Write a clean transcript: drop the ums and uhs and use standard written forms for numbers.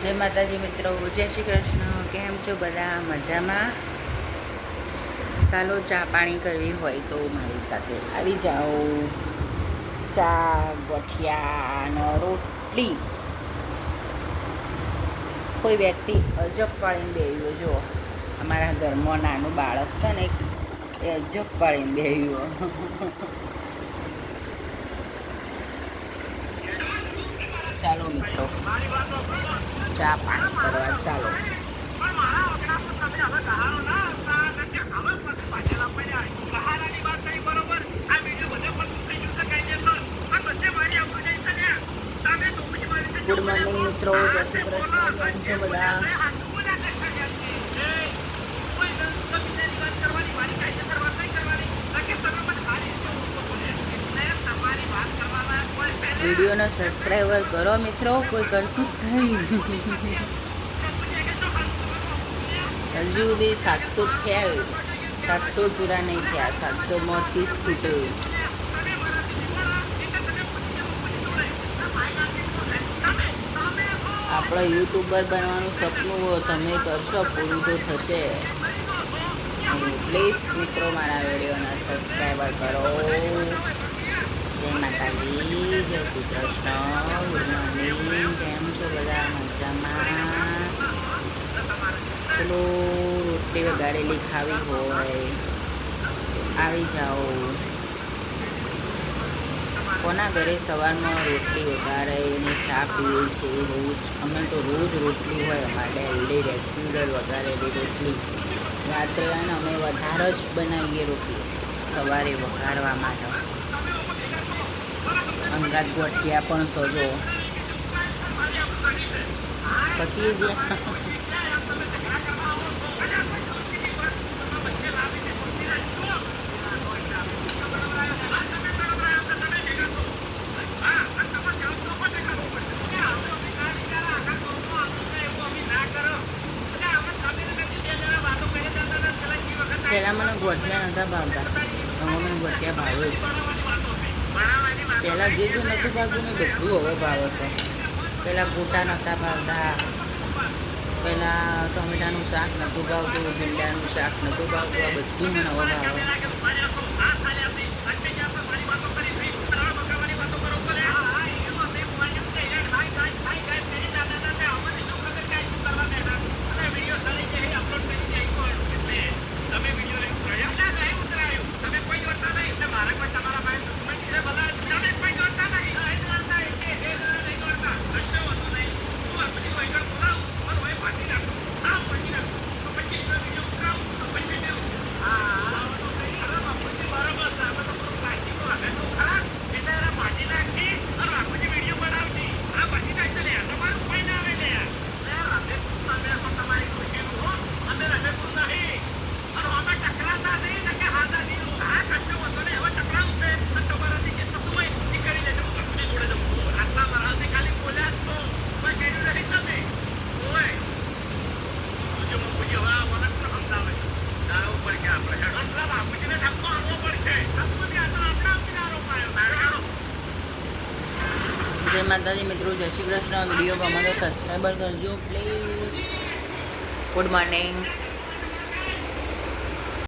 જય માતાજી મિત્રો, જય શ્રી કૃષ્ણ. કેમ છો બધા? મજામાં? ચાલો ચા પાણી કરવી હોય તો મારી સાથે આવી જાઓ. ચા, ગઠિયા અને રોટલી. કોઈ વ્યક્તિ અજબ વાળીને બેહ્યો. જો અમારા ઘરમાં નાનું બાળક છે ને, એ અજબ વાળીને બેહ્યો. ચાલો મિત્રો, ચા પાણી કરવા ચાલો. ગુડ મોર્નિંગ મિત્રો, જય શ્રી કૃષ્ણ. કેમ છો બધા? વિડીયોને સબસ્ક્રાઈબર કરો મિત્રો, કોઈ કરતું જ નહીં. હજુ સુધી 700 થયા, 700 પૂરા નહીં થયા, 730 ખૂટે. આપણે યુટ્યુબર બનવાનું સપનું હોય, તમે કરશો પૂરું તો થશે. પ્લીઝ મિત્રો, મારા વિડીયોને સબસ્ક્રાઈબર કરો. જય માતાજી, જય શ્રી કૃષ્ણ, ગુડ મોર્નિંગ. કેમ છો બધા? મજામાં? ચલો, રોટલી વઘારેલી ખાવી હોય આવી જાઓ. કોના ઘરે સવારમાં રોટલી વઘારીને ચા પીવી છે રોજ? અમે તો રોજ રોટલી હોય અમારે, ડેલી રેગ્યુલર વઘારેલી રોટલી. રાત્રે ને અમે વધારે જ બનાવીએ રોટલી સવારે વઘારવા માટે. અંગાત ગોઠિયા પણ સોજો પતી જ. પહેલાં મને ગોઠિયા નહોતા ભાવતા, હવે મને ગોઠિયા ભાવે. પહેલાં જે નહોતું ભાવતું ને બધું હવે ભાવે છે. પહેલાં ગોટા નહોતા ભાવતા, પહેલાં ટમેટાનું શાક નહોતું ભાવતું, ભીંડાનું શાક નહોતું ભાવતું. આ બધું મને હવે ભાવે. જય માતાજી મિત્રો, જય શ્રી કૃષ્ણ. વિડીયો ગમે તો સબસ્ક્રાઈબર કરજો પ્લીઝ. Good morning.